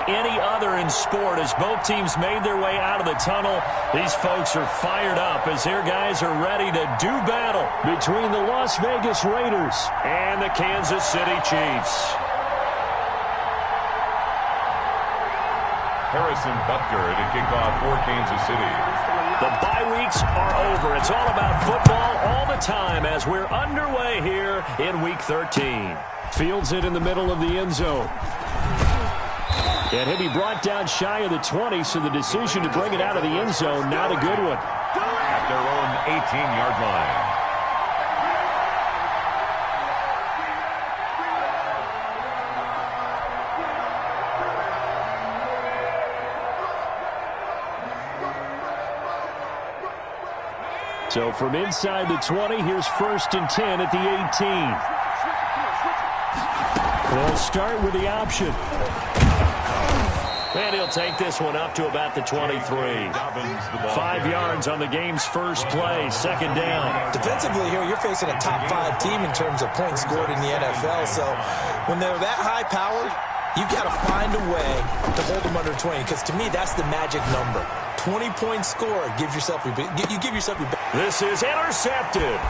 any other in sport. As both teams made their way out of the tunnel, these folks are fired up as their guys are ready to do battle between the Las Vegas Raiders and the Kansas City Chiefs. Harrison Butker to kick off for Kansas City. The bye weeks are over. It's all about football all the time as we're underway here in Week 13. Fields it in the middle of the end zone. And he'll be brought down shy of the 20, so the decision to bring it out of the end zone, not a good one. At their own 18-yard line. So from inside the 20, here's 1st and 10 at the 18. They'll start with the option. And he'll take this one up to about the 23. 5 yards on the game's first play, 2nd down. Defensively here, you're facing a top 5 team in terms of points scored in the NFL. So when they're that high-powered, you've got to find a way to hold them under 20. Because to me, that's the magic number. 20-point score. You give yourself your This is intercepted.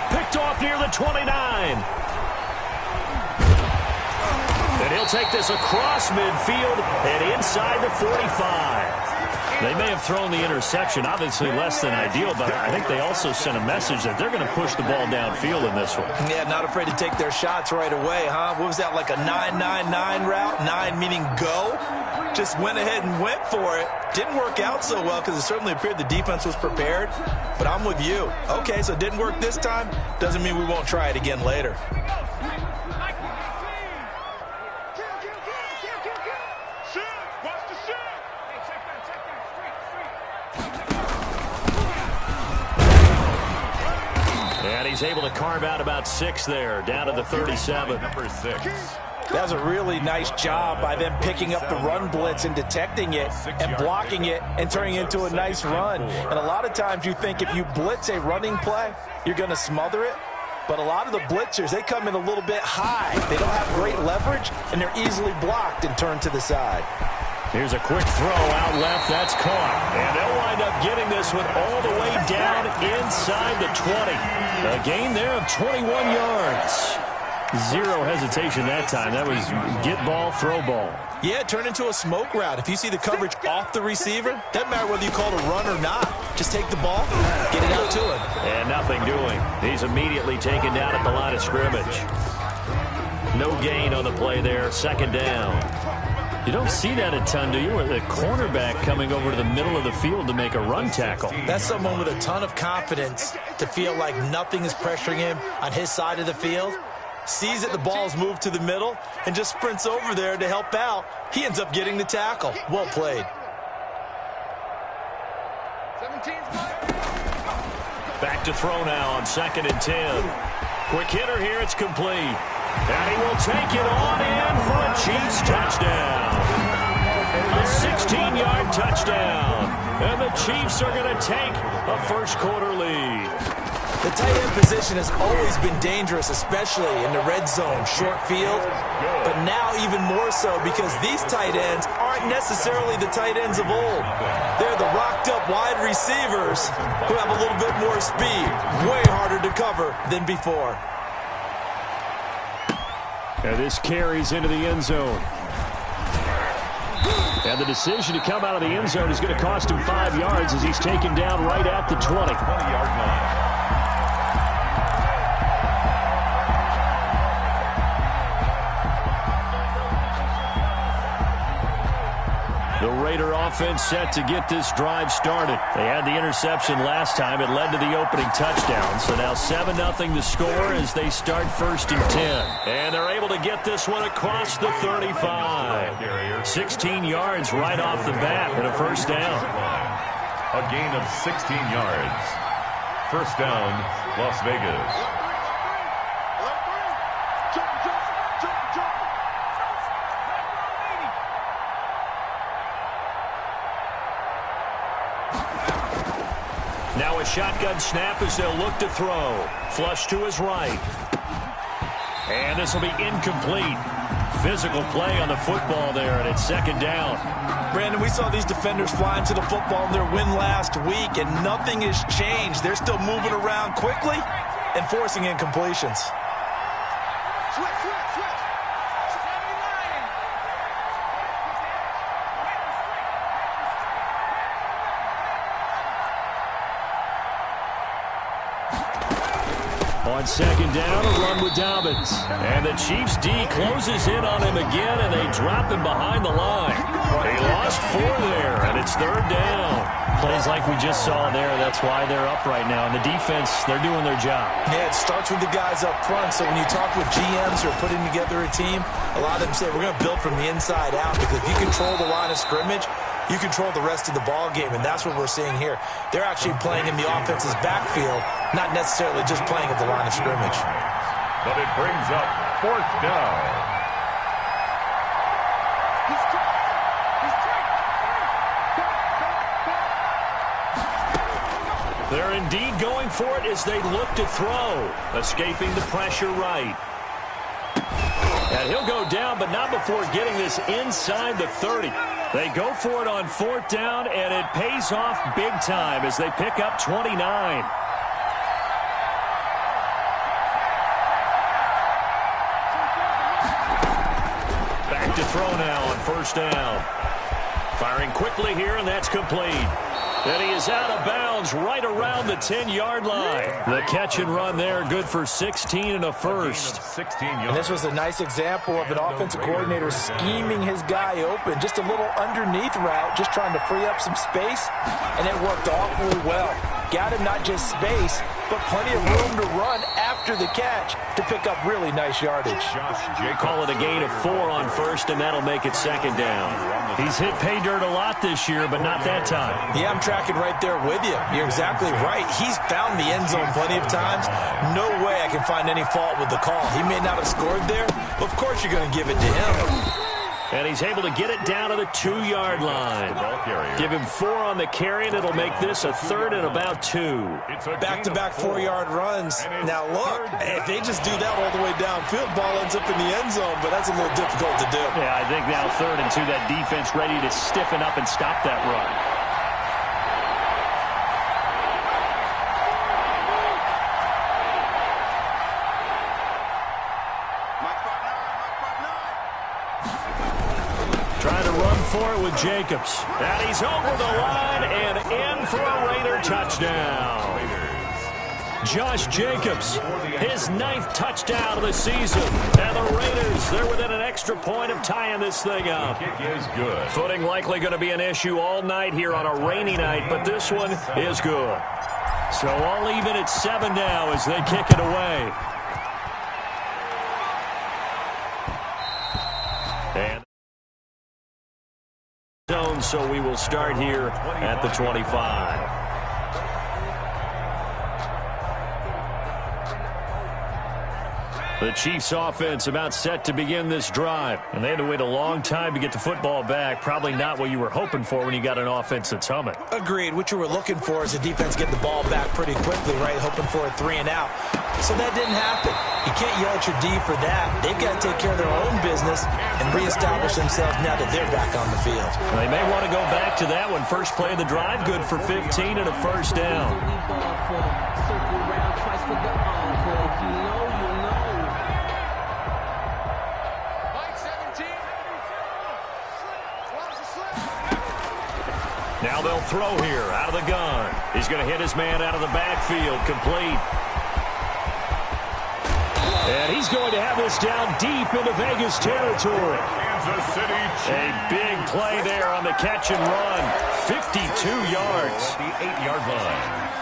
Picked off near the 29. And he'll take this across midfield and inside the 45. They may have thrown the interception, obviously less than ideal, but I think they also sent a message that they're going to push the ball downfield in this one. Yeah, not afraid to take their shots right away, huh? What was that, like a 9-9-9 route? 9 meaning go? Just went ahead and went for it. Didn't work out so well because it certainly appeared the defense was prepared. But I'm with you. Okay, so it didn't work this time. Doesn't mean we won't try it again later. And he's able to carve out about 6 there, down to the 37. Number 6. That was a really nice job by them picking up the run blitz and detecting it and blocking it and turning it into a nice run. And a lot of times you think if you blitz a running play, you're going to smother it. But a lot of the blitzers, they come in a little bit high. They don't have great leverage, and they're easily blocked and turned to the side. Here's a quick throw out left. That's caught. And they'll wind up getting this one all the way down inside the 20. A gain there of 21 yards. Zero hesitation that time. That was get ball, throw ball. Yeah, it turned into a smoke route. If you see the coverage off the receiver, doesn't matter whether you call it a run or not. Just take the ball, get it out to him. And nothing doing. He's immediately taken down at the line of scrimmage. No gain on the play there. 2nd down. You don't see that a ton, do you? With a cornerback coming over to the middle of the field to make a run tackle. That's someone with a ton of confidence to feel like nothing is pressuring him on his side of the field. Sees that the ball's moved to the middle and just sprints over there to help out. He ends up getting the tackle. Well played. Back to throw now on 2nd and 10. Quick hitter here. It's complete. And he will take it on in for a Chiefs touchdown. A 16-yard touchdown. And the Chiefs are going to take a first-quarter lead. The tight end position has always been dangerous, especially in the red zone, short field. But now even more so because these tight ends aren't necessarily the tight ends of old. They're the rocked-up wide receivers who have a little bit more speed. Way harder to cover than before. And this carries into the end zone. And the decision to come out of the end zone is going to cost him 5 yards as he's taken down right at the 20. 20-yard line. The Raider offense set to get this drive started. They had the interception last time. It led to the opening touchdown. So now 7-0 the score as they start 1st and 10. And they're able to get this one across the 35. 16 yards right off the bat and a 1st down. A gain of 16 yards. 1st down, Las Vegas. Now a shotgun snap as they'll look to throw. Flush to his right. And this will be incomplete. physical play on the football there, and it's second down. Brandon, we saw these defenders flying to the football in their win last week, and nothing has changed. They're still moving around quickly and forcing incompletions. On second down, a run with Dobbins. And the Chiefs D closes in on him again, and they drop him behind the line. They lost 4 there, and it's third down. Plays like we just saw there, that's why they're up right now. And the defense, they're doing their job. Yeah, it starts with the guys up front. So when you talk with GMs who are putting together a team, a lot of them say, we're going to build from the inside out, because if you control the line of scrimmage, you control the rest of the ball game, and that's what we're seeing here. They're actually playing in the offense's backfield, not necessarily just playing at the line of scrimmage. But it brings up fourth down. They're indeed going for it as they look to throw, escaping the pressure right. And he'll go down, but not before getting this inside the 30. They go for it on fourth down, and it pays off big time as they pick up 29. Back to throw now on first down. Firing quickly here, and that's complete. And he is out of bounds right around the 10-yard line. The catch and run there, good for 16 and a first. And this was a nice example of an offensive coordinator scheming his guy open. Just a little underneath route, just trying to free up some space, and it worked awfully well. Got him not just space, but plenty of room to run after the catch to pick up really nice yardage. Call it a gain of 4 on first, and that'll make it second down. He's hit pay dirt a lot this year, but not that time. Yeah, I'm tracking right there with you. You're exactly right. He's found the end zone plenty of times. No way I can find any fault with the call. He may not have scored there, but of course you're going to give it to him. And he's able to get it down to the 2-yard line. Give him 4 on the carry, and it'll make this a third and about 2. Back-to-back 4-yard runs. Now look, if they just do that all the way downfield, ball ends up in the end zone, but that's a little difficult to do. Yeah, I think now third and 2, that defense ready to stiffen up and stop that run. Trying to run for it with Jacobs. And he's over the line and in for a Raider touchdown. Josh Jacobs, his 9th touchdown of the season. And the Raiders, they're within an extra point of tying this thing up. Footing likely going to be an issue all night here on a rainy night, but this one is good. So all even at 7 now as they kick it away. And so we will start here at the 25. The Chiefs offense about set to begin this drive. And they had to wait a long time to get the football back. Probably not what you were hoping for when you got an offense that's humming. Agreed. What you were looking for is the defense get the ball back pretty quickly, right? Hoping for a 3 and out. So that didn't happen. You can't yell at your D for that. They've got to take care of their own business and reestablish themselves now that they're back on the field. Well, they may want to go back to that one. First play of the drive, good for 15 and a first down. Now they'll throw here out of the gun. He's going to hit his man out of the backfield, complete. And he's going to have this down deep into Vegas territory. Kansas City Chiefs. A big play there on the catch and run. 52 yards. The 8-yard line.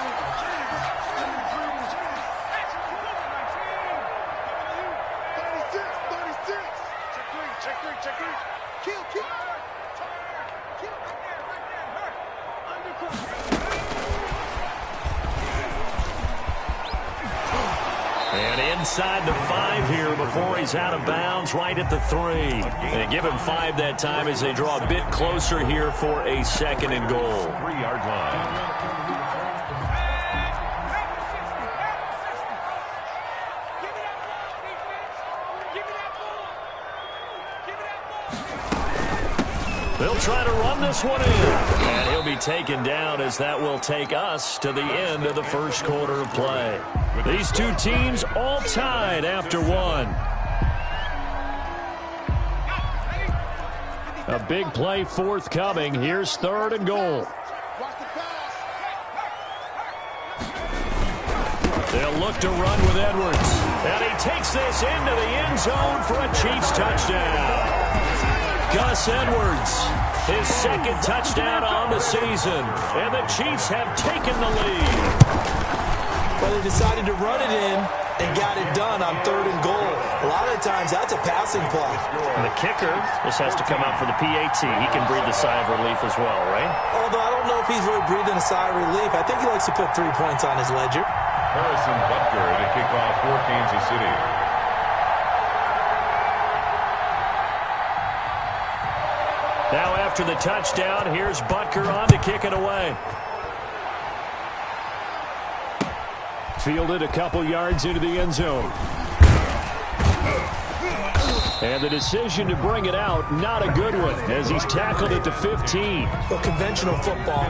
And inside the 5 here before he's out of bounds, right at the 3. They give him 5 that time as they draw a bit closer here for a second and goal. 3-yard line. They'll try to run this one in. And he'll be taken down as that will take us to the end of the first quarter of play. These two teams all tied after one. A big play forthcoming. Here's 3rd and goal. They'll look to run with Edwards. And he takes this into the end zone for a Chiefs touchdown. Gus Edwards, his 2nd touchdown on the season. And the Chiefs have taken the lead. Well, they decided to run it in and got it done on 3rd and goal. A lot of times, that's a passing play. And the kicker just has to come out for the PAT. He can breathe a sigh of relief as well, right? Although I don't know if he's really breathing a sigh of relief. I think he likes to put 3 points on his ledger. Harrison Butker to kick off for Kansas City. Now after the touchdown, here's Butker on to kick it away. Fielded a couple yards into the end zone. And the decision to bring it out, not a good one, as he's tackled at the 15. Well, conventional football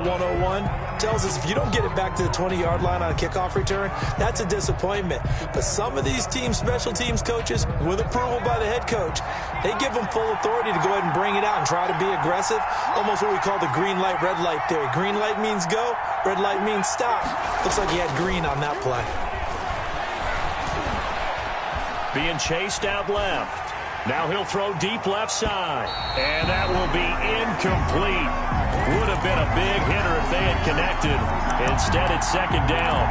101, tells us if you don't get it back to the 20-yard line on a kickoff return, that's a disappointment. But some of these teams, special teams coaches, with approval by the head coach, they give them full authority to go ahead and bring it out and try to be aggressive, almost what we call the green light, red light theory. Green light means go, red light means stop. Looks like he had green on that play. Being chased out left. Now he'll throw deep left side. And that will be incomplete. Would have been a big hitter if they had connected. Instead, it's 2nd down.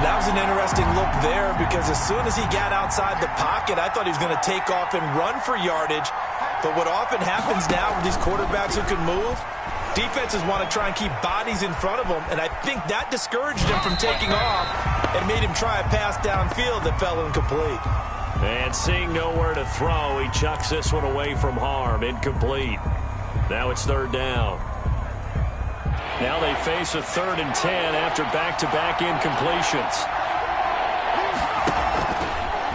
That was an interesting look there because as soon as he got outside the pocket, I thought he was going to take off and run for yardage. But what often happens now with these quarterbacks who can move, defenses want to try and keep bodies in front of them, and I think that discouraged him from taking off and made him try a pass downfield that fell incomplete. And seeing nowhere to throw, he chucks this one away from harm. Incomplete. Now it's 3rd down. Now they face a 3rd and 10 after back-to-back incompletions.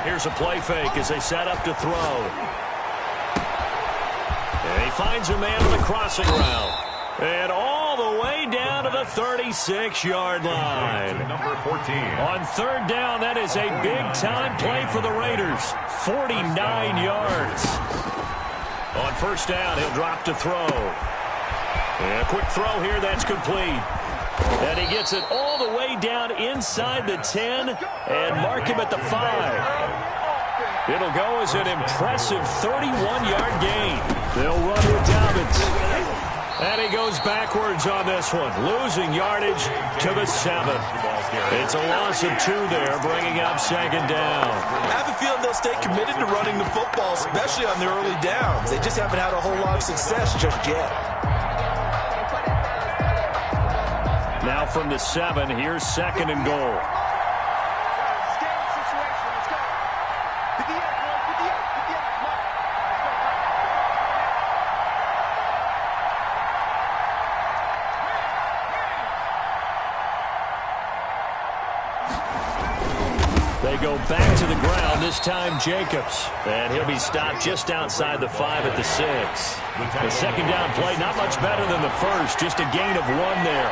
Here's a play fake as they set up to throw. And he finds a man on the crossing route. And all the way down to the 36-yard line. Number 14. On 3rd down, that is a big-time play for the Raiders. 49 yards. On 1st down, he'll drop to throw. And a quick throw here, that's complete. And he gets it all the way down inside the 10 and mark him at the 5. It'll go as an impressive 31-yard gain. They'll run with Dobbins. And he goes backwards on this one, losing yardage to the 7. It's a loss of 2 there, bringing up 2nd down. I have a feeling they'll stay committed to running the football, especially on the early downs. They just haven't had a whole lot of success just yet. Now from the 7, here's 2nd and goal. They go back to the ground, this time Jacobs. And he'll be stopped just outside the 5 at the 6. The 2nd down play, not much better than the first, just a gain of 1 there.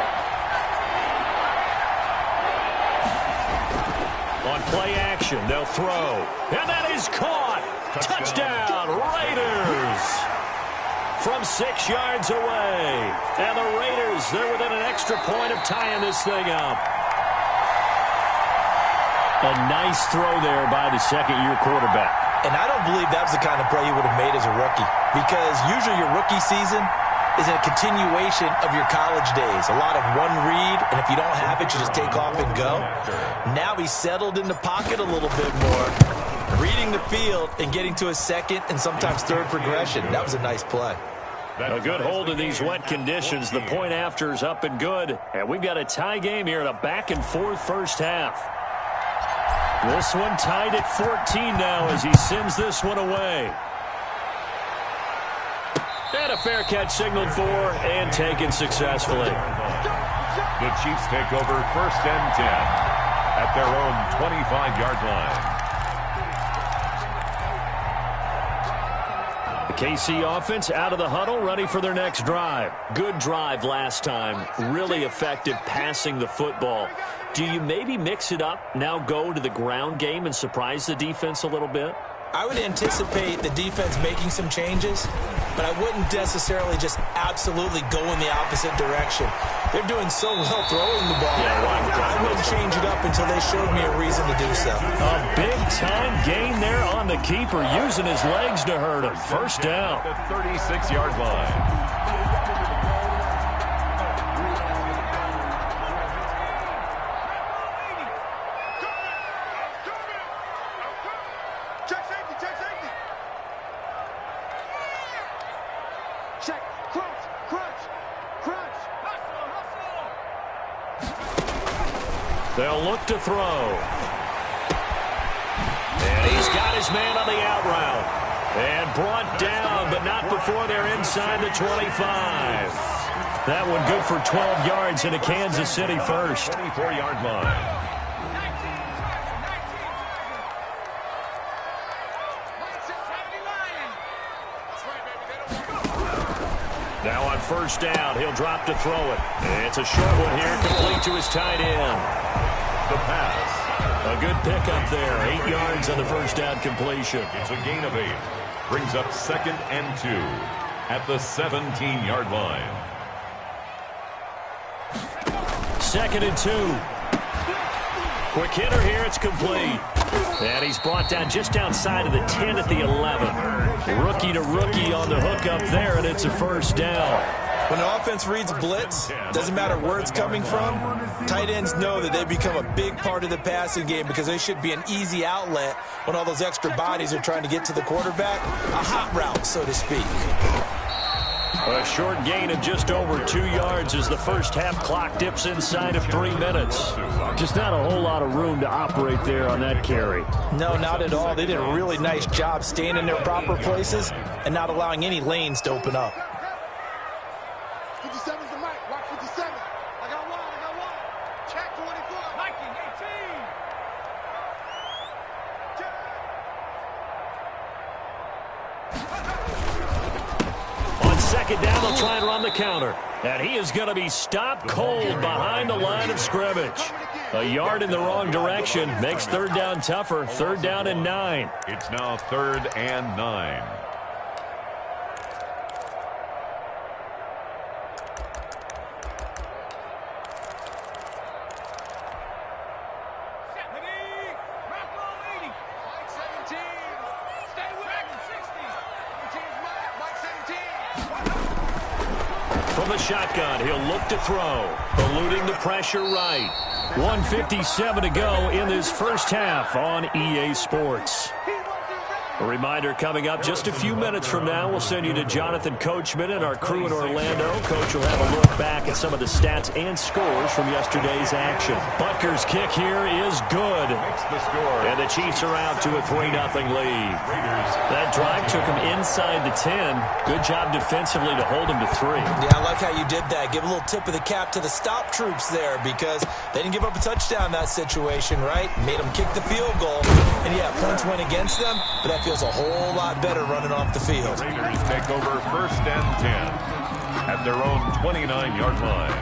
On play action, they'll throw. And that is caught. Touchdown, Raiders. From 6 yards away. And the Raiders, they're within an extra point of tying this thing up. A nice throw there by the 2nd-year quarterback. And I don't believe that was the kind of play he would have made as a rookie. Because usually your rookie season is a continuation of your college days. A lot of one read, and if you don't have it, you just take off and go. Now he's settled in the pocket a little bit more, reading the field and getting to his 2nd and sometimes 3rd progression. That was a nice play. A good hold in these wet conditions. The point after is up and good. And we've got a tie game here in a back-and-forth first half. This one tied at 14 now as he sends this one away. And a fair catch signaled for and taken successfully. The Chiefs take over 1st and 10 at their own 25-yard line. The KC offense out of the huddle, ready for their next drive. Good drive last time. Really effective passing the football. Do you maybe mix it up, now go to the ground game and surprise the defense a little bit? I would anticipate the defense making some changes, but I wouldn't necessarily just absolutely go in the opposite direction. They're doing so well throwing the ball. I wouldn't change it up until they showed me a reason to do so. A big-time gain there on the keeper, using his legs to hurt him. First down. The 36-yard line. They'll look to throw. And he's got his man on the out route. And brought down, but not before they're inside the 25. That one good for 12 yards into Kansas City first. 24-yard line. Now on first down, he'll drop to throw it. It's a short one here, complete to his tight end. The pass. A good pickup there, 8 yards on the first down completion. It's a gain of 8. Brings up 2nd and 2 at the 17-yard line. 2nd and 2. Quick hitter here, it's complete. And he's brought down just outside of the 10 at the 11. Rookie to rookie on the hook up there, and it's a first down. When the offense reads blitz, doesn't matter where it's coming from, tight ends know that they become a big part of the passing game because they should be an easy outlet when all those extra bodies are trying to get to the quarterback. A hot route, so to speak. A short gain of just over 2 yards as the first half clock dips inside of 3 minutes. Just not a whole lot of room to operate there on that carry. No, not at all. They did a really nice job staying in their proper places and not allowing any lanes to open up. 57's the mic. Watch 57. I got one. Check 24. Viking 18. On second down, they'll try and run the counter. And he is going to be stopped cold behind the line of scrimmage. A yard in the wrong direction makes third down tougher. 3rd down and 9. It's now 3rd and 9. From the shotgun, he'll look to throw. Eluding the pressure right. 1:57 to go in this first half on EA Sports. A reminder coming up just a few minutes from now, we'll send you to Jonathan Coachman and our crew in Orlando. Coach will have a look back at some of the stats and scores from yesterday's action. Butker's kick here is good. And the Chiefs are out to a 3-0 lead. That drive took them inside the 10. Good job defensively to hold them to 3. Yeah, I like how you did that. Give a little tip of the cap to the stop troops there because they didn't give up a touchdown in that situation, right? Made them kick the field goal. And yeah, points went against them, but that feels a whole lot better running off the field. Raiders take over 1st and 10 at their own 29-yard line.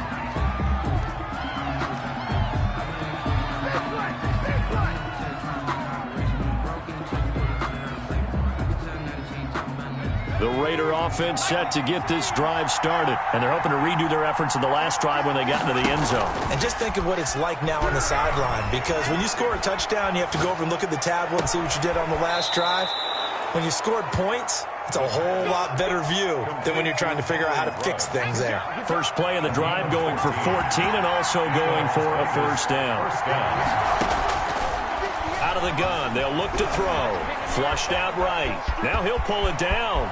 The Raider offense set to get this drive started, and they're hoping to redo their efforts in the last drive when they got into the end zone. And just think of what it's like now on the sideline, because when you score a touchdown, you have to go over and look at the tablet and see what you did on the last drive. When you scored points, it's a whole lot better view than when you're trying to figure out how to fix things there. First play of the drive going for 14 and also going for a first down. Out of the gun, they'll look to throw. Flushed out right. Now he'll pull it down.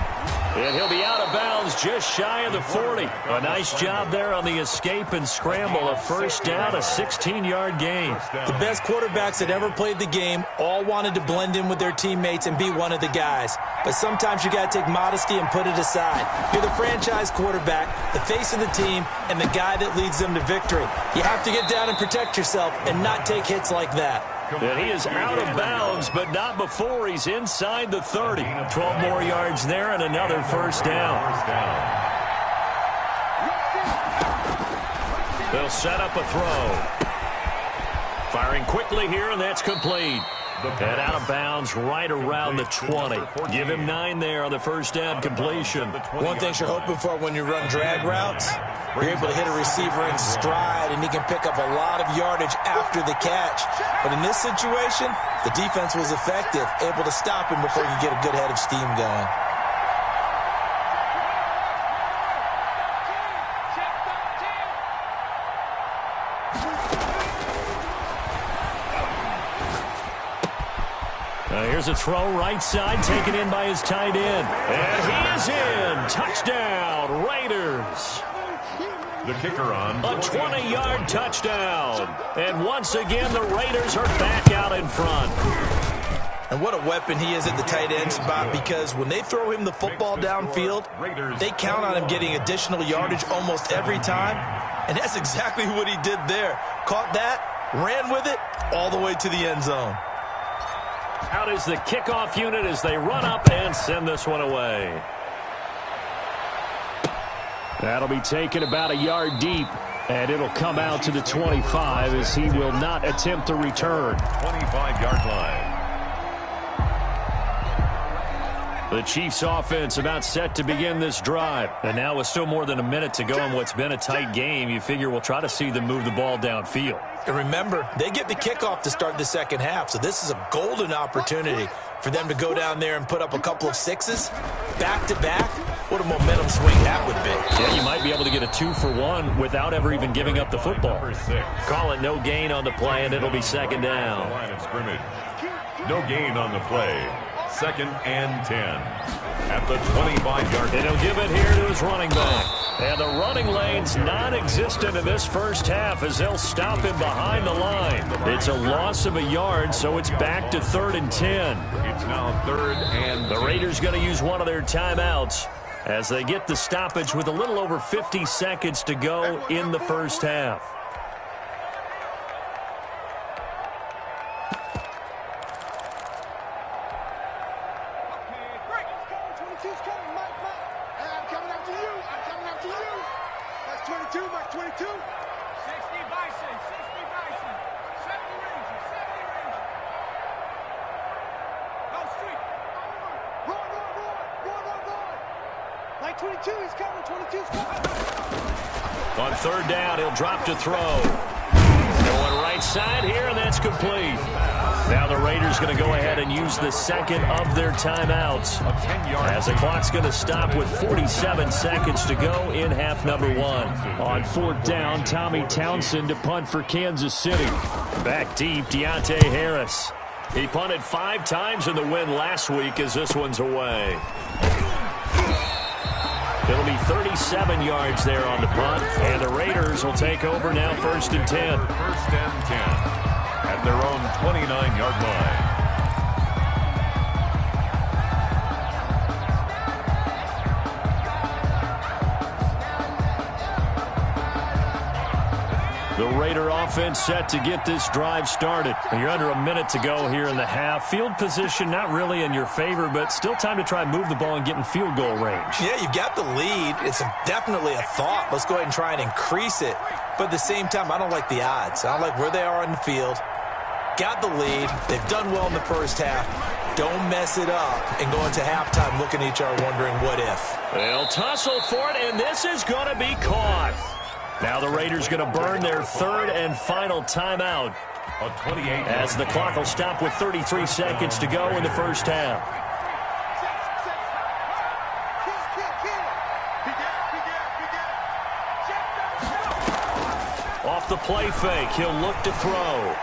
And he'll be out of bounds just shy of the 40. A nice job there on the escape and scramble. A first down, a 16-yard gain. The best quarterbacks that ever played the game all wanted to blend in with their teammates and be one of the guys. But sometimes you got to take modesty and put it aside. You're the franchise quarterback, the face of the team, and the guy that leads them to victory. You have to get down and protect yourself and not take hits like that. And he is out of bounds, but not before he's inside the 30. 12 more yards there and another first down. They'll set up a throw. Firing quickly here, and that's complete. And out of bounds right around the 20. Give him 9 there on the first down completion. One thing you're hoping for when you run drag routes, you're able to hit a receiver in stride, and he can pick up a lot of yardage after the catch. But in this situation, the defense was effective, able to stop him before you get a good head of steam going. Here's a throw right side, taken in by his tight end. And he is in. Touchdown, Raiders. The kicker on. A 20-yard touchdown. And once again, the Raiders are back out in front. And what a weapon he is at the tight end spot, because when they throw him the football downfield, they count on him getting additional yardage almost every time. And that's exactly what he did there. Caught that, ran with it, all the way to the end zone. Out is the kickoff unit as they run up and send this one away. That'll be taken about a yard deep, and it'll come out to the 25 as he will not attempt to return. 25-yard line. The Chiefs offense about set to begin this drive. And now with still more than a minute to go in what's been a tight game, you figure we'll try to see them move the ball downfield. And remember, they get the kickoff to start the second half, so this is a golden opportunity for them to go down there and put up a couple of sixes back-to-back. What a momentum swing that would be. Yeah, you might be able to get a 2-for-1 without ever even giving up the football. Call it no gain on the play, and it'll be second down. Line of scrimmage. No gain on the play. 2nd and 10 at the 25-yard line. And he'll give it here to his running back. And the running lane's non-existent in this first half as they'll stop him behind the line. It's a loss of a yard, so it's back to 3rd and 10. It's now 3rd and 10. The Raiders going to use one of their timeouts as they get the stoppage with a little over 50 seconds to go in the first half. On 3rd down, he'll drop to throw. Going right side here, and that's complete. Now the Raiders going to go ahead and use the second of their timeouts as the clock's going to stop with 47 seconds to go in half number 1. On 4th down, Tommy Townsend to punt for Kansas City. Back deep, Deontay Harris. He punted 5 times in the win last week as this one's away. It'll be 37 yards there on the punt, and the Raiders will take over now 1st and 10. 1st and 10 at their own 29-yard line. The Raider offense set to get this drive started. And you're under a minute to go here in the half. Field position not really in your favor, but still time to try and move the ball and get in field goal range. Yeah, you've got the lead. It's definitely a thought. Let's go ahead and try and increase it. But at the same time, I don't like the odds. I don't like where they are on the field. Got the lead. They've done well in the first half. Don't mess it up and go into halftime looking at each other wondering what if. They'll tussle for it, and this is going to be caught. Now the Raiders going to burn their 3rd and final timeout as the clock will stop with 33 seconds to go in the first half. Off the play fake, he'll look to throw.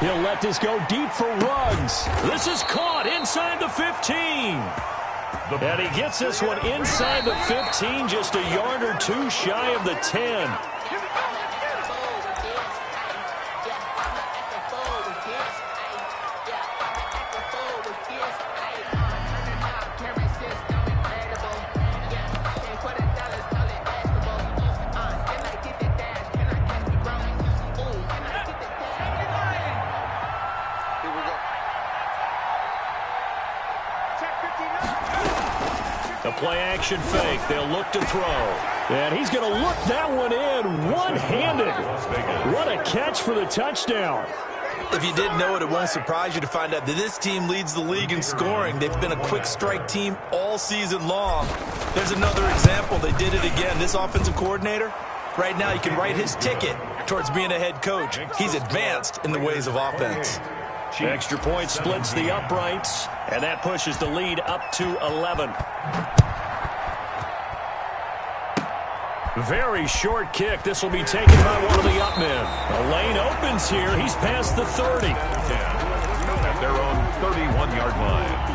He'll let this go deep for Ruggs. This is caught inside the 15. And he gets this one inside the 15, just a yard or 2 shy of the 10. play action fake. They'll look to throw. And he's going to look that one in one-handed. What a catch for the touchdown. If you didn't know it, it won't surprise you to find out that this team leads the league in scoring. They've been a quick strike team all season long. There's another example. They did it again. This offensive coordinator, right now, you can write his ticket towards being a head coach. He's advanced in the ways of offense. Extra point splits the uprights, and that pushes the lead up to 11. Very short kick. This will be taken by one of the up men. The lane opens here. He's past the 30. At their own 31-yard line.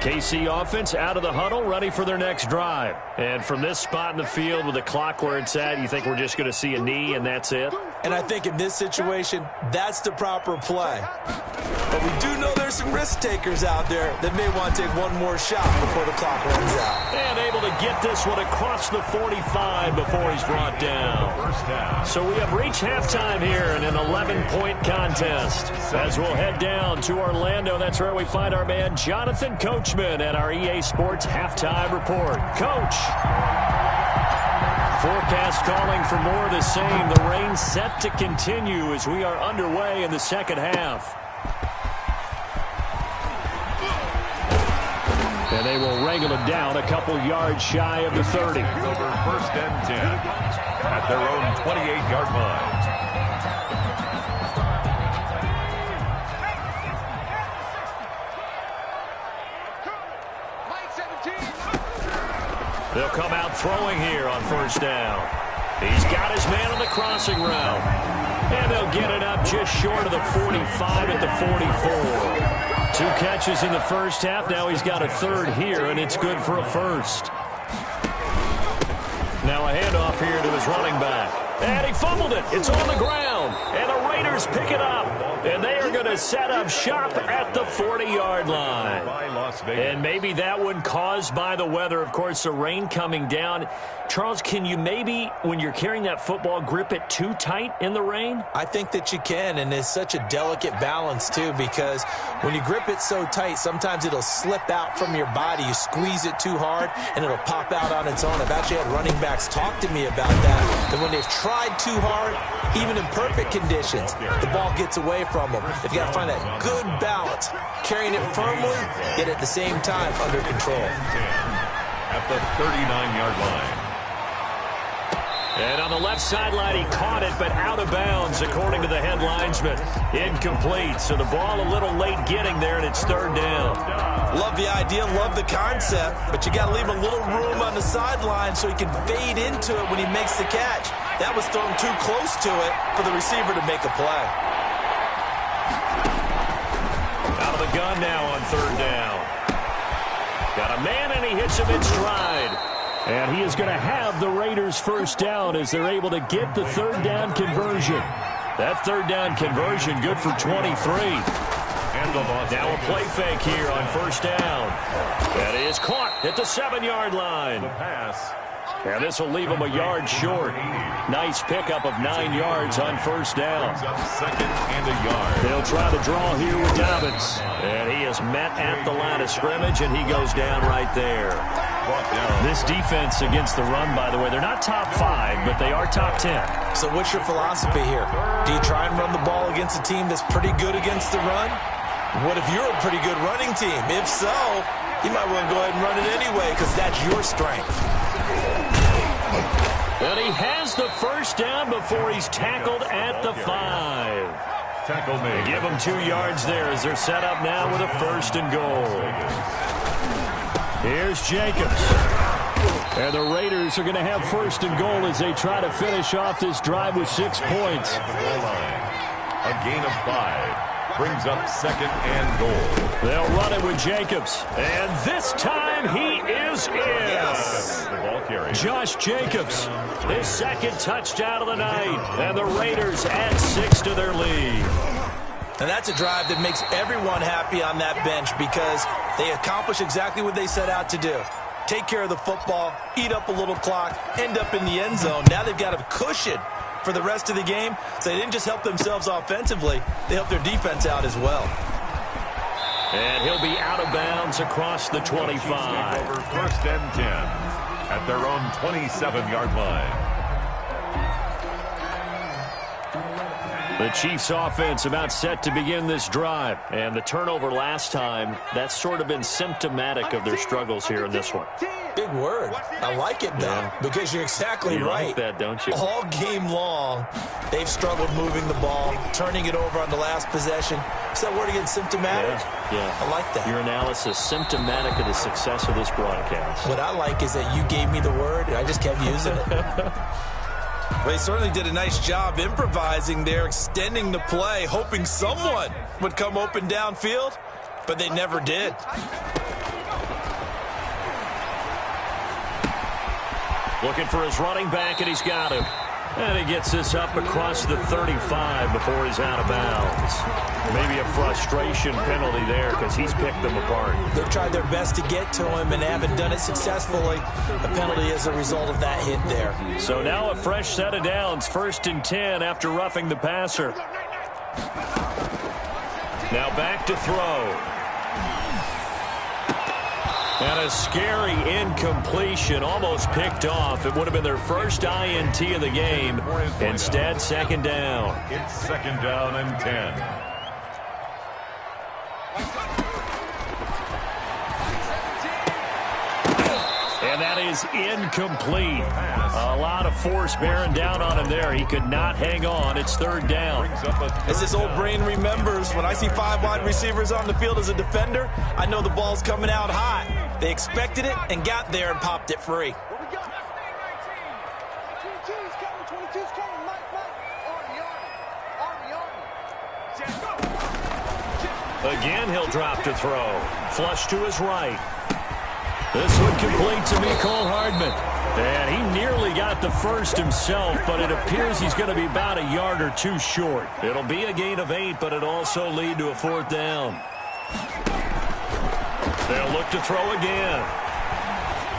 KC offense out of the huddle, ready for their next drive. And from this spot in the field with the clock where it's at, you think we're just going to see a knee and that's it? And I think in this situation, that's the proper play. But we do know there's some risk takers out there that may want to take one more shot before the clock runs out. And able to get this one across the 45 before he's brought down. So we have reached halftime here in an 11-point contest. As we'll head down to Orlando, that's where we find our man Jonathan Coachman at our EA Sports Halftime Report. Coach. Forecast calling for more of the same. The rain set to continue as we are underway in the second half. And they will wrangle it down a couple yards shy of the 30. Over 1st and 10 at their own 28-yard line. They'll come out throwing here on 1st down. He's got his man on the crossing route. And they'll get it up just short of the 45 at the 44. 2 catches in the first half. Now he's got a 3rd here, and it's good for a 1st. Now a handoff here to his running back. And he fumbled it. It's on the ground. And the Raiders pick it up. And they are going to set up shop at the 40-yard line. And maybe that one caused by the weather. Of course, the rain coming down. Charles, can you maybe, when you're carrying that football, grip it too tight in the rain? I think that you can, and it's such a delicate balance, too, because when you grip it so tight, sometimes it'll slip out from your body. You squeeze it too hard, and it'll pop out on its own. I've actually had running backs talk to me about that when they've tried too hard, even in perfect conditions, the ball gets away from them. They've got to find that good balance, carrying it firmly, yet at the same time under control. At the 39-yard line. And on the left sideline, he caught it, but out of bounds, according to the head linesman. Incomplete, so the ball a little late getting there, and it's 3rd down. Love the idea, love the concept, but you got to leave a little room on the sideline so he can fade into it when he makes the catch. That was thrown too close to it for the receiver to make a play. Out of the gun now on 3rd down. Got a man, and he hits him in stride. And he is going to have the Raiders' 1st down as they're able to get the 3rd down conversion. That 3rd down conversion good for 23. Now a play fake here on 1st down. That is caught at the 7-yard line. The pass. And this will leave him a yard short. Nice pickup of 9 yards on 1st down. 2nd and a yard. They'll try to draw here with Dobbins. And he is met at the line of scrimmage, and he goes down right there. This defense against the run, by the way, they're not top 5, but they are top 10. So what's your philosophy here? Do you try and run the ball against a team that's pretty good against the run? What if you're a pretty good running team? If so, you might want to go ahead and run it anyway because that's your strength. And he has the 1st down before he's tackled at the 5. Tackle made. Give him 2 yards there as they're set up now with a 1st and goal. Here's Jacobs. And the Raiders are going to have 1st and goal as they try to finish off this drive with 6 points. A gain of 5. Brings up 2nd and goal. They'll run it with Jacobs. And this time he is in. Yes. The ball carrier. Josh Jacobs, his 2nd touchdown of the night. And the Raiders add 6 to their lead. And that's a drive that makes everyone happy on that bench because they accomplish exactly what they set out to do. Take care of the football, eat up a little clock, end up in the end zone. Now they've got a cushion for the rest of the game. So they didn't just help themselves offensively, they helped their defense out as well. And he'll be out of bounds across the 25. Over first and 10 at their own 27-yard line. The Chiefs offense about set to begin this drive. And the turnover last time, that's sort of been symptomatic of their struggles here in this one. Big word. I like it, though, because you're exactly right. Like that, don't you? All game long, they've struggled moving the ball, turning it over on the last possession. Is that word again, symptomatic? Yeah. I like that. Your analysis, symptomatic of the success of this broadcast. What I like is that you gave me the word, and I just kept using it. Well, they certainly did a nice job improvising there, extending the play, hoping someone would come open downfield, but they never did. Looking for his running back, and he's got him. And he gets this up across the 35 before he's out of bounds. Maybe a frustration penalty there because he's picked them apart. They've tried their best to get to him and haven't done it successfully. A penalty as a result of that hit there. So now a fresh set of downs, 1st and 10 after roughing the passer. Now back to throw. And a scary incompletion, almost picked off. It would have been their first INT of the game. Instead, 2nd down. It's 2nd down and 10. And that is incomplete. A lot of force bearing down on him there. He could not hang on. It's 3rd down. As this old brain remembers, when I see 5 wide receivers on the field as a defender, I know the ball's coming out hot. They expected it and got there and popped it free. Again, he'll drop to throw. Flush to his right. This one complete to Mecole Hardman. And he nearly got the first himself, but it appears he's going to be about a yard or two short. It'll be a gain of 8, but it'll also lead to a 4th down. They'll look to throw again.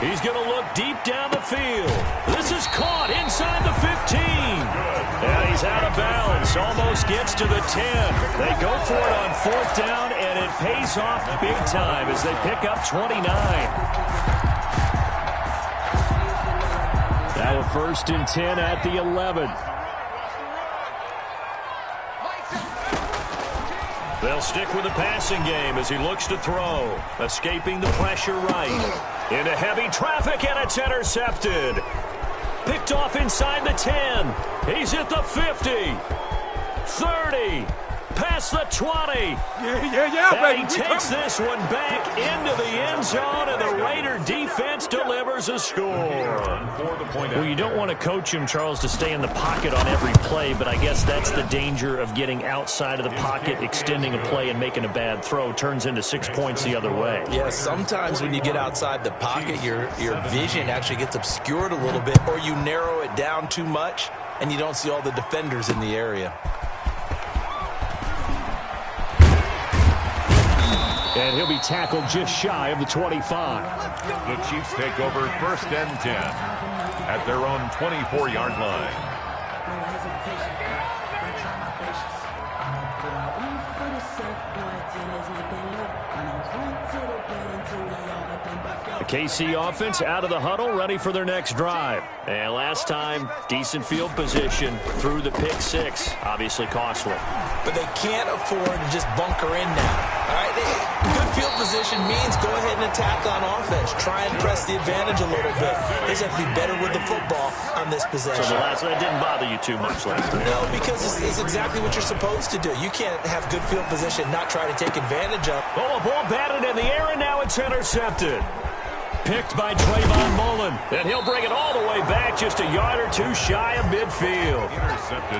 He's going to look deep down the field. This is caught inside the 15. And he's out of bounds. Almost gets to the 10. They go for it on 4th down, and it pays off big time as they pick up 29. Now a 1st and 10 at the 11. They'll stick with the passing game as he looks to throw. Escaping the pressure right. Into heavy traffic, and it's intercepted. Picked off inside the 10. He's at the 50. 30. Past the 20. And he takes this one back into the end zone, and the Raider defense delivers a score. Well, you don't want to coach him, Charles, to stay in the pocket on every play, but I guess that's the danger of getting outside of the pocket, extending a play, and making a bad throw. Turns into 6 points the other way. Yeah, sometimes when you get outside the pocket, your vision actually gets obscured a little bit, or you narrow it down too much, and you don't see all the defenders in the area. And he'll be tackled just shy of the 25. The Chiefs take over 1st and 10 at their own 24-yard line. The KC offense out of the huddle, ready for their next drive. And last time, decent field position through the pick 6. Obviously costly. But they can't afford to just bunker in now. All right, good field position means go ahead and attack on offense. Try and press the advantage a little bit. They just have to be better with the football on this possession. So the last one didn't bother you too much last time. No, because it's exactly what you're supposed to do. You can't have good field position, not try to take advantage of. Oh, a ball batted in the air, and now it's intercepted. Picked by Trayvon Mullen. And he'll bring it all the way back, just a yard or two shy of midfield.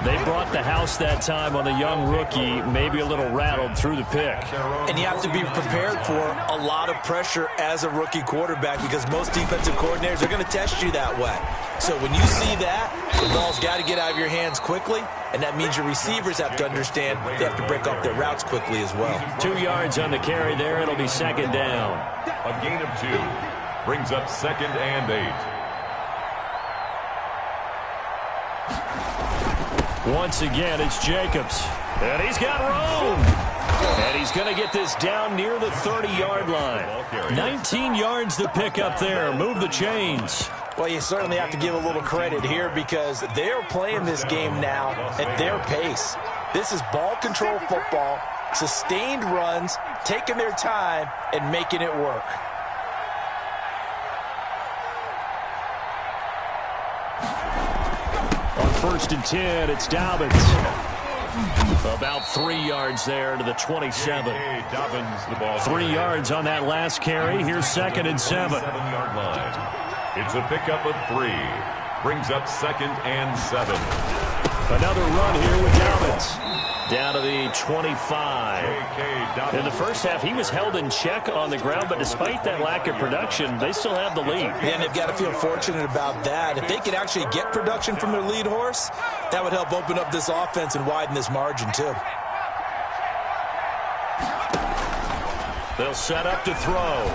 They brought the house that time on the young rookie, maybe a little rattled through the pick. And you have to be prepared for a lot of pressure as a rookie quarterback because most defensive coordinators are going to test you that way. So when you see that, the ball's got to get out of your hands quickly, and that means your receivers have to understand they have to break off their routes quickly as well. 2 yards on the carry there. It'll be 2nd down. A gain of 2 brings up 2nd and 8. Once again, it's Jacobs. And he's got room. And he's going to get this down near the 30-yard line. 19 yards to pick up there. Move the chains. Well, you certainly have to give a little credit here because they're playing this game now at their pace. This is ball control football, sustained runs, taking their time, and making it work. On 1st and 10, it's Dobbins. About 3 yards there to the 27. Dobbins, the ball 3 yards on that last carry. Here's 2nd and 7. 7-yard line. It's a pickup of 3. Brings up 2nd and 7. Another run here with Dobbins. Down to the 25. In the first half, he was held in check on the ground, but despite that lack of production, they still have the lead. And they've got to feel fortunate about that. If they could actually get production from their lead horse, that would help open up this offense and widen this margin, too. They'll set up to throw.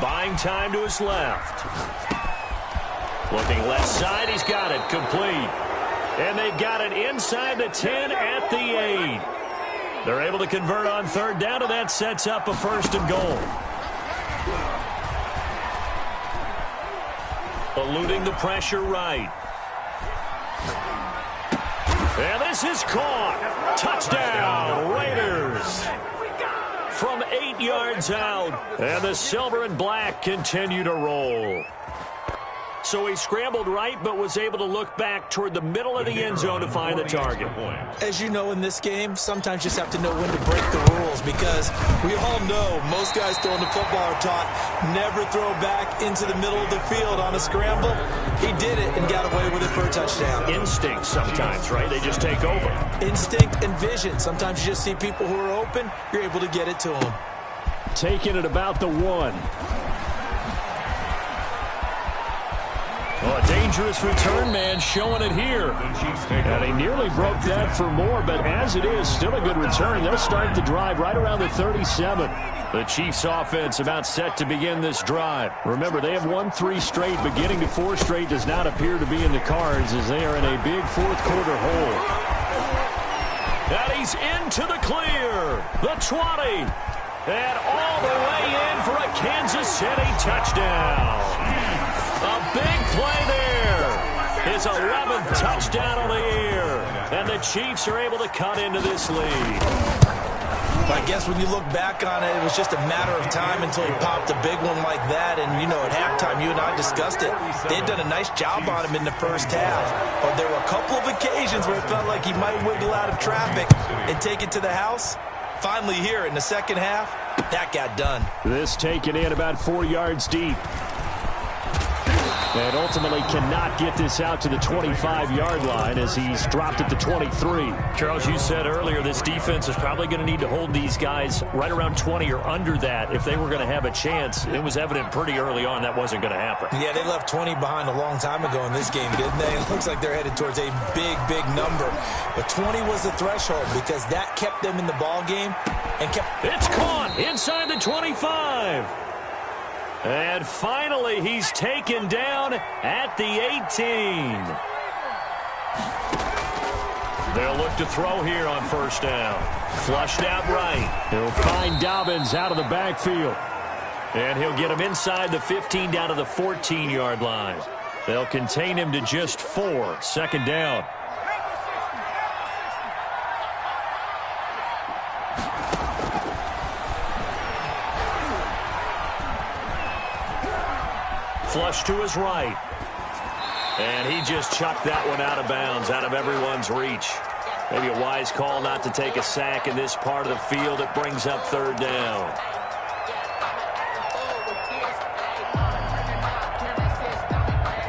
Buying time to his left. Looking left side, he's got it. Complete. And they've got it inside the 10 at the 8. They're able to convert on 3rd down, and that sets up a 1st and goal. Eluding the pressure right. And this is caught. Touchdown, Raiders. From 8 yards out. And the silver and black continue to roll. So he scrambled right, but was able to look back toward the middle of the end zone to find the target. As you know in this game, sometimes you just have to know when to break the rules because we all know most guys throwing the football are taught never throw back into the middle of the field on a scramble. He did it and got away with it for a touchdown. Instinct sometimes, right? They just take over. Instinct and vision. Sometimes you just see people who are open, you're able to get it to them. Taking it about the 1. Oh, a dangerous return man showing it here. And he nearly broke that for more, but as it is, still a good return. They'll start the drive right around the 37. The Chiefs offense about set to begin this drive. Remember, they have won 3 straight, but getting to 4 straight does not appear to be in the cards as they are in a big 4th quarter hole. And he's into the clear. The 20. And all the way in for a Kansas City touchdown. A big play there. His 11th touchdown on the year. And the Chiefs are able to cut into this lead. I guess when you look back on it, it was just a matter of time until he popped a big one like that. And, you know, at halftime, you and I discussed it. They'd done a nice job on him in the first half. But there were a couple of occasions where it felt like he might wiggle out of traffic and take it to the house. Finally here in the second half, that got done. This taken in about 4 yards deep. And ultimately cannot get this out to the 25-yard line as he's dropped at the 23. Charles, you said earlier this defense is probably going to need to hold these guys right around 20 or under that if they were going to have a chance. It was evident pretty early on that wasn't going to happen. Yeah, they left 20 behind a long time ago in this game, didn't they? It looks like they're headed towards a big, big number. But 20 was the threshold because that kept them in the ball game and kept... It's caught inside the 25. And finally, he's taken down at the 18. They'll look to throw here on 1st down. Flushed out right. He'll find Dobbins out of the backfield. And he'll get him inside the 15 down to the 14-yard line. They'll contain him to just 4. 2nd down. Flush to his right. And he just chucked that one out of bounds, out of everyone's reach. Maybe a wise call not to take a sack in this part of the field. It brings up 3rd down.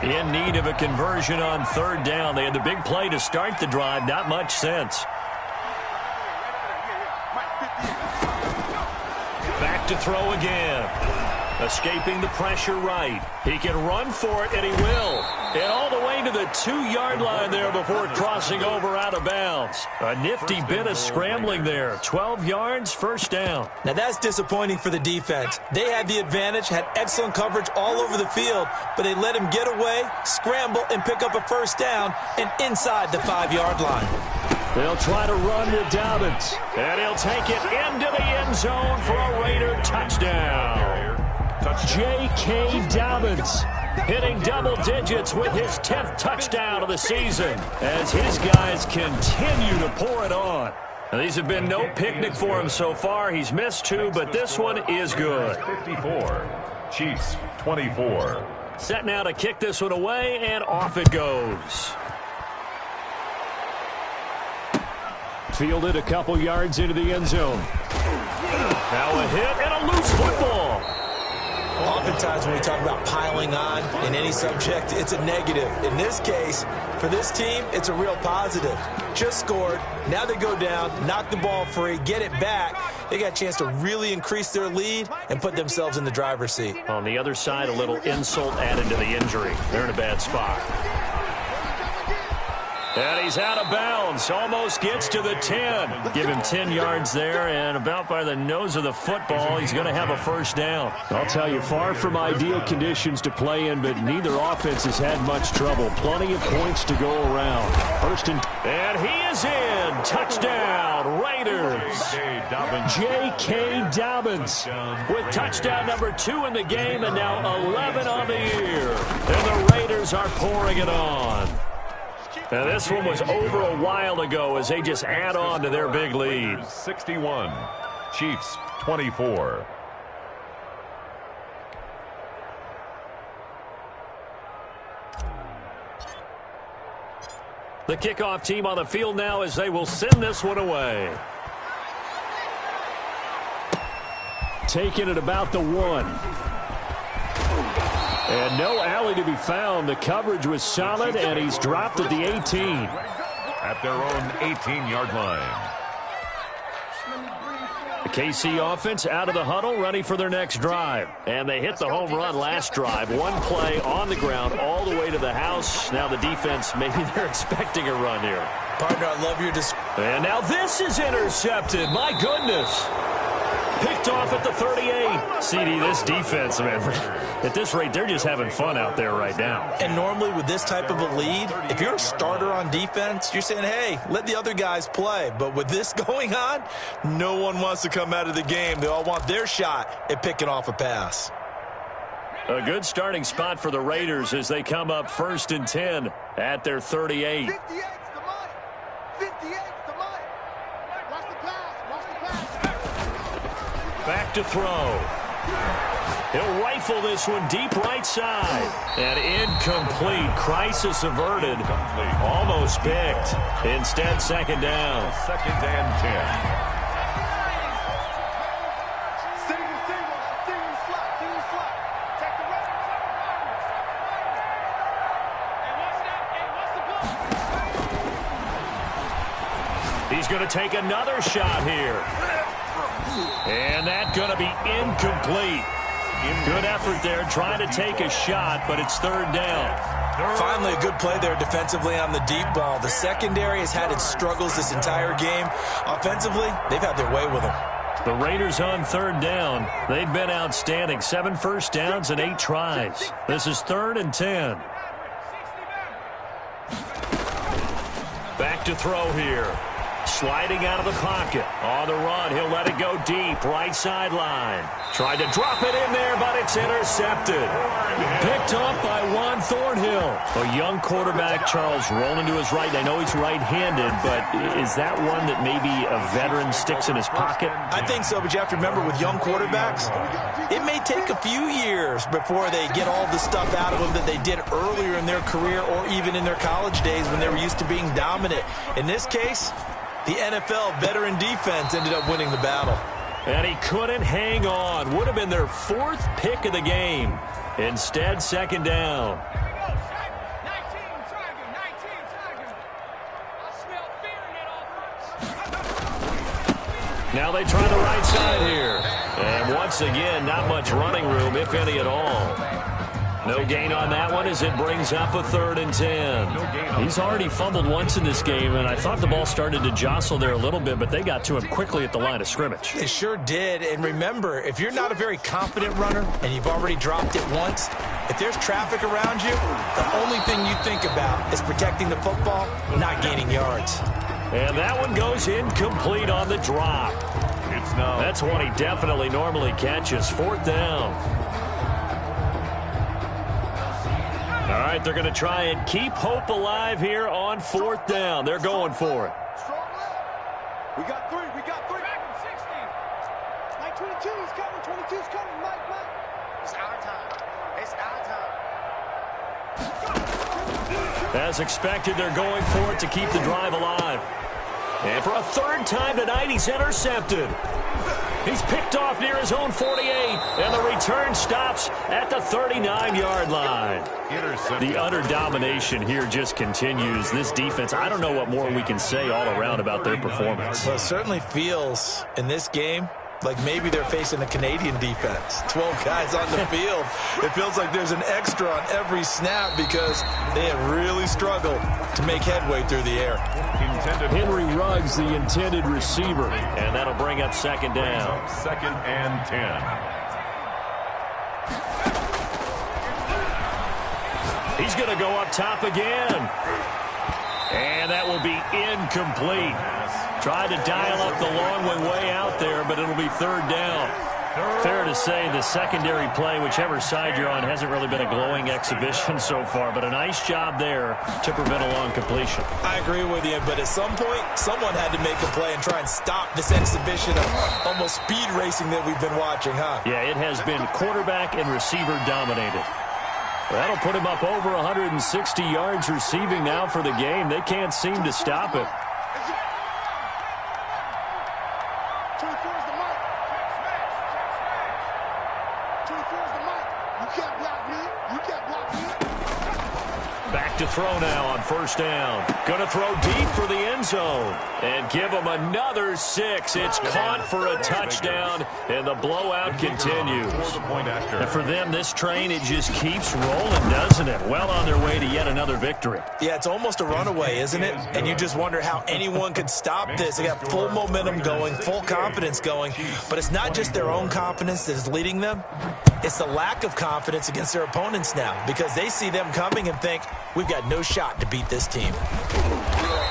In need of a conversion on 3rd down. They had the big play to start the drive. Not much sense. Back to throw again. Escaping the pressure right. He can run for it, and he will. And all the way to the 2-yard line there before crossing over out of bounds. A nifty bit of scrambling there. 12 yards, first down. Now that's disappointing for the defense. They had the advantage, had excellent coverage all over the field, but they let him get away, scramble, and pick up a first down and inside the 5-yard line. They'll try to run to Dobbins. And he'll take it into the end zone for a Raider touchdown. J.K. Dobbins hitting double digits with his 10th touchdown of the season as his guys continue to pour it on. Now, these have been no picnic for him so far. He's missed 2, but this one is good. 54, Chiefs 24. Set now to kick this one away, and off it goes. Fielded a couple yards into the end zone. Now a hit and a loose football. Oftentimes when we talk about piling on in any subject, it's a negative. In this case, for this team, it's a real positive. Just scored. Now they go down, knock the ball free, get it back. They got a chance to really increase their lead and put themselves in the driver's seat. On the other side, a little insult added to the injury. They're in a bad spot. And he's out of bounds. Almost gets to the 10. Give him 10 yards there, and about by the nose of the football, he's going to have a first down. I'll tell you, far from ideal conditions to play in, but neither offense has had much trouble. Plenty of points to go around. First and he is in. Touchdown, Raiders. J.K. Dobbins with touchdown number 2 in the game, and now 11 on the year. And the Raiders are pouring it on. Now, this one was over a while ago as they just add on to their big lead. 61, Chiefs 24. The kickoff team on the field now as they will send this one away. Taking it about the 1. And no alley to be found. The coverage was solid, and he's dropped at the 18. At their own 18-yard line. The KC offense out of the huddle, ready for their next drive. And they hit the home run last drive. One play on the ground all the way to the house. Now the defense, maybe they're expecting a run here. Partner, I love your And now this is intercepted. My goodness. Picked off at the 38. CD, this defense, man, at this rate, they're just having fun out there right now. And normally with this type of a lead, if you're a starter on defense, you're saying, hey, let the other guys play. But with this going on, no one wants to come out of the game. They all want their shot at picking off a pass. A good starting spot for the Raiders as they come up 1st and 10 at their 38. 58's the money. 58's the money. Watch the pass. Watch the pass. Back to throw. He'll rifle this one deep right side. And incomplete. Crisis averted. Almost picked. Instead, second down. 2nd and 10. He's going to take another shot here. And that's going to be incomplete. Good effort there trying to take a shot, but it's 3rd down. Finally, a good play there defensively on the deep ball. The secondary has had its struggles this entire game. Offensively, they've had their way with them. The Raiders on 3rd down. They've been outstanding. 7 first downs and 8 tries. This is 3rd and 10. Back to throw here. Sliding out of the pocket. On the run, he'll let it go deep. Right sideline. Tried to drop it in there, but it's intercepted. Picked up by Juan Thornhill. A young quarterback, Charles, rolling to his right. I know he's right-handed, but is that one that maybe a veteran sticks in his pocket? I think so, but you have to remember with young quarterbacks, it may take a few years before they get all the stuff out of them that they did earlier in their career or even in their college days when they were used to being dominant. In this case, the NFL veteran defense ended up winning the battle. And he couldn't hang on. Would have been their 4th pick of the game. Instead, second down. Now they try the right side here. And once again, not much running room, if any at all. No gain on that one as it brings up a 3rd and 10. He's already fumbled once in this game, and I thought the ball started to jostle there a little bit, but they got to him quickly at the line of scrimmage. They sure did. And remember, if you're not a very confident runner and you've already dropped it once, if there's traffic around you, the only thing you think about is protecting the football, not gaining yards. And that one goes incomplete on the drop. That's one he definitely normally catches. 4th down. All right, they're going to try and keep hope alive here on 4th down. They're going for it. We got 3. We got 3. Back in 60. Mike 22 is coming. 22's coming. Mike. It's our time. It's our time. As expected, they're going for it to keep the drive alive. And for a 3rd time tonight, he's intercepted. He's picked off near his own 48, and the return stops at the 39-yard line. The utter domination here just continues. This defense, I don't know what more we can say all around about their performance. Well, it certainly feels in this game like maybe they're facing a Canadian defense. 12 guys on the field. It feels like there's an extra on every snap because they have really struggled to make headway through the air. Henry Ruggs, the intended receiver, and that'll bring up 2nd down. 2nd and 10. He's going to go up top again. And that will be incomplete. Tried to dial up the long one way out there, but it'll be 3rd down. Fair to say the secondary play, whichever side you're on, hasn't really been a glowing exhibition so far, but a nice job there to prevent a long completion. I agree with you, but at some point, someone had to make a play and try and stop this exhibition of almost speed racing that we've been watching, huh? Yeah, it has been quarterback and receiver dominated. That'll put him up over 160 yards receiving now for the game. They can't seem to stop it. 24's the mic. 24's the mic. You can't block me. You can't block me. Back to throw now on 1st down. Going to throw deep for the end zone. And give him another 6. It's caught for a touchdown, and the blowout continues. And for them, this train, it just keeps rolling, doesn't it? Well on their way to yet another victory. Yeah, it's almost a runaway, isn't it? And you just wonder how anyone could stop this. They got full momentum going, full confidence going. But it's not just their own confidence that is leading them. It's the lack of confidence against their opponents now because they see them coming and think, we've got no shot to beat this team.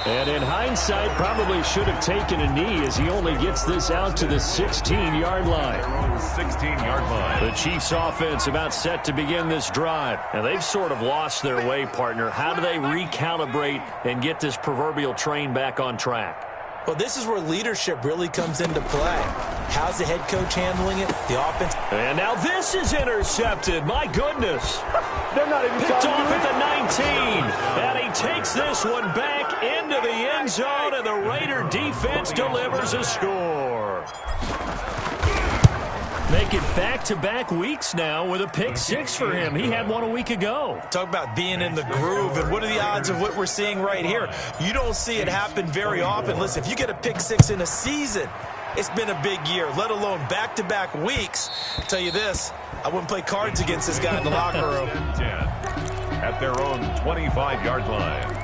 And in hindsight, probably should have taken a knee as he only gets this out to the 16-yard line. 16-yard line. The Chiefs offense about set to begin this drive. Now, they've sort of lost their way, partner. How do they recalibrate and get this proverbial train back on track? Well, this is where leadership really comes into play. How's the head coach handling it? The offense. And now this is intercepted. My goodness. They're not even picked off at the 19. And he takes this one back into the end zone, and the Raider defense delivers a score. Make it back-to-back weeks now with a pick 6 for him. He had one a week ago. Talk about being in the groove, and what are the odds of what we're seeing right here? You don't see it happen very often. Listen, if you get a pick 6 in a season, it's been a big year, let alone back-to-back weeks. I'll tell you this, I wouldn't play cards against this guy in the locker room. 10 at their own 25-yard line.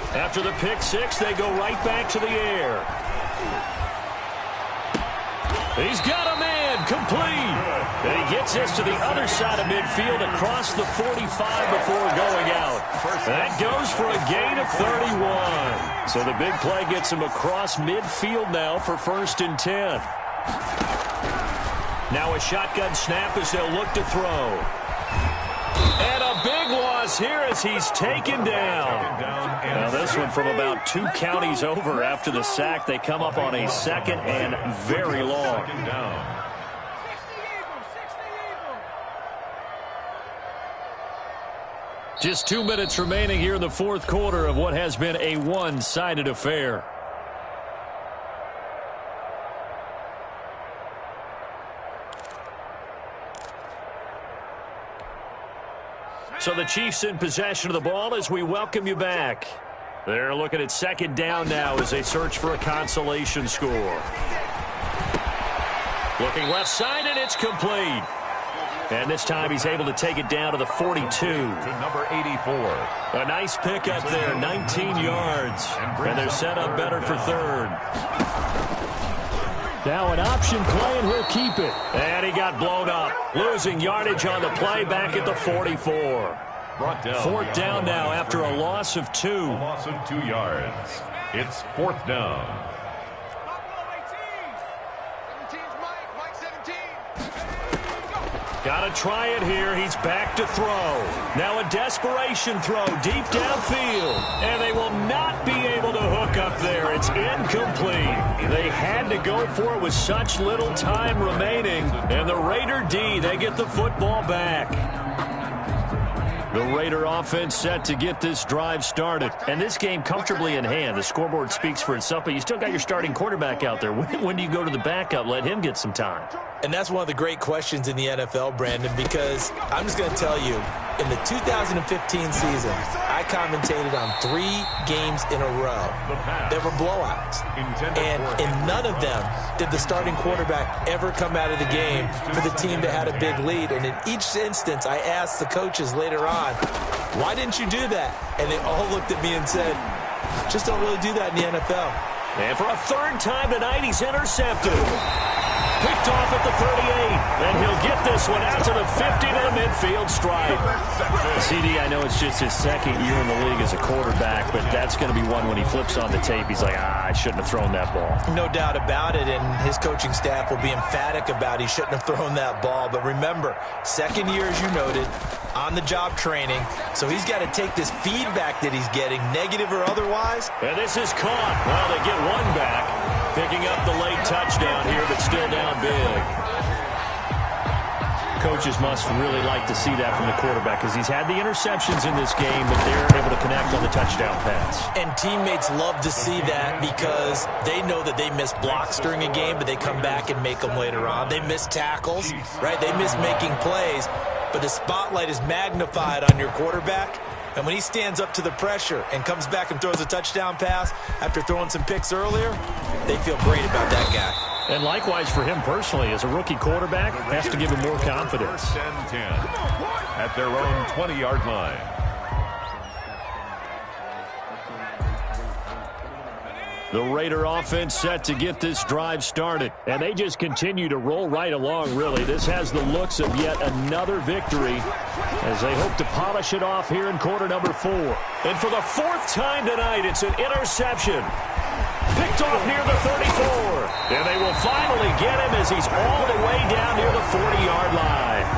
After the pick 6, they go right back to the air. He's got a man, complete. And he gets this to the other side of midfield across the 45 before going out. That goes for a gain of 31. So the big play gets him across midfield now for 1st and 10. Now a shotgun snap as they'll look to throw. And a big loss here as he's taken down. Now this one from about 2 counties over after the sack. They come up on a 2nd and very long. Just 2 minutes remaining here in the 4th quarter of what has been a one-sided affair. So the Chiefs in possession of the ball as we welcome you back. They're looking at second down now as they search for a consolation score. Looking left side, and it's complete. And this time he's able to take it down to the 42. To number 84. A nice pickup there, 19 yards. And they're set up better for third. Now an option play, and he'll keep it. And he got blown up. Losing yardage on the play back at the 44. Fourth down now after a loss of 2. A loss of 2 yards. It's fourth down. Got to try it here. He's back to throw. Now a desperation throw deep downfield. And they will not be able to hook up there. It's incomplete. They had to go for it with such little time remaining. And the Raider D, they get the football back. The Raider offense set to get this drive started. And this game comfortably in hand. The scoreboard speaks for itself, but you still got your starting quarterback out there. When do you go to the backup? Let him get some time. And that's one of the great questions in the NFL, Brandon, because I'm just going to tell you, in the 2015 season, I commentated on 3 games in a row. There were blowouts. And in none of them did the starting quarterback ever come out of the game for the team that had a big lead. And in each instance, I asked the coaches later on, why didn't you do that? And they all looked at me and said, just don't really do that in the NFL. And for a third time tonight, he's intercepted. Picked off at the 38, and he'll get this one out to the 50 to the midfield stripe. CD, I know it's just his second year in the league as a quarterback, but that's going to be one when he flips on the tape. He's like, I shouldn't have thrown that ball. No doubt about it, and his coaching staff will be emphatic about he shouldn't have thrown that ball. But remember, second year, as you noted, on-the-job training, so he's got to take this feedback that he's getting, negative or otherwise. And this is caught. Well, they get one back. Picking up the late touchdown here, but still down big. Coaches must really like to see that from the quarterback because he's had the interceptions in this game, but they're able to connect on the touchdown pass. And teammates love to see that because they know that they miss blocks during a game, but they come back and make them later on. They miss tackles, right? They miss making plays, but the spotlight is magnified on your quarterback. And when he stands up to the pressure and comes back and throws a touchdown pass after throwing some picks earlier, they feel great about that guy. And likewise for him personally, as a rookie quarterback, has to give him more confidence. First and 10 at their own 20-yard line. The Raider offense set to get this drive started. And they just continue to roll right along, really. This has the looks of yet another victory as they hope to polish it off here in quarter number 4. And for the 4th time tonight, it's an interception. Picked off near the 34. And they will finally get him as he's all the way down near the 40-yard line.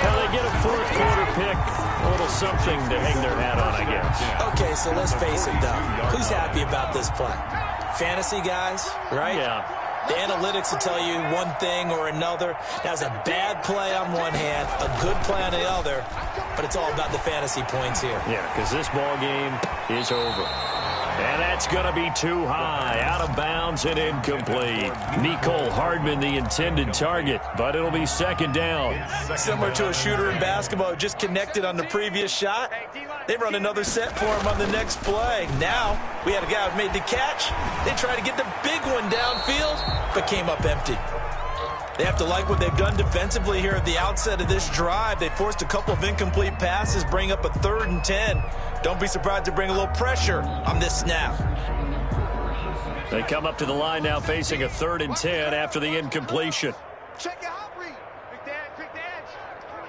Now they get a 4th quarter pick. A little something to hang their hat on, I guess. Okay, so let's face it, though. Who's happy about this play? Fantasy guys, right? Yeah. The analytics will tell you one thing or another. That was a bad play on one hand, a good play on the other, but it's all about the fantasy points here. Yeah, because this ball game is over. And that's going to be too high, out of bounds and incomplete. Nicole Hardman, the intended target, but it'll be second down. Similar to a shooter in basketball who just connected on the previous shot. They run another set for him on the next play. Now, we had a guy who made the catch. They tried to get the big one downfield, but came up empty. They have to like what they've done defensively here at the outset of this drive. They forced a couple of incomplete passes, bring up a 3rd and 10. Don't be surprised to bring a little pressure on this snap. They come up to the line now facing a 3rd and 10 after the incompletion. Check your hot read. Quick the edge.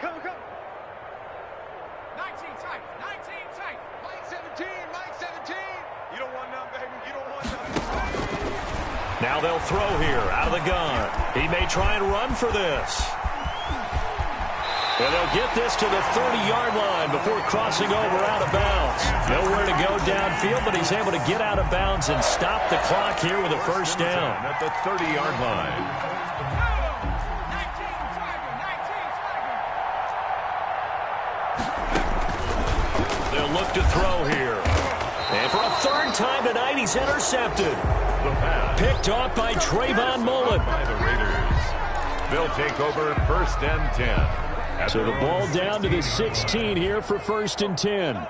Come. 19 tight. Mike 17. You don't want none, baby. You don't want none. Now they'll throw here out of the gun. He may try and run for this. And they'll get this to the 30-yard line before crossing over out of bounds. Nowhere to go downfield, but he's able to get out of bounds and stop the clock here with a first down. At the 30-yard line. They'll look to throw here. And for a 3rd time tonight, he's intercepted. Picked off by Trayvon Mullen. By the Raiders. They'll take over 1st and 10 So the ball down to the 16 here for 1st and 10.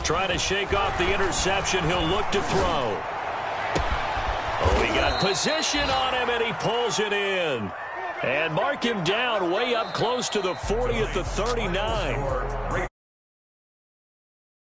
Trying to shake off the interception. He'll look to throw. Oh, he got position on him, and he pulls it in. And mark him down way up close to the 40 at the 39.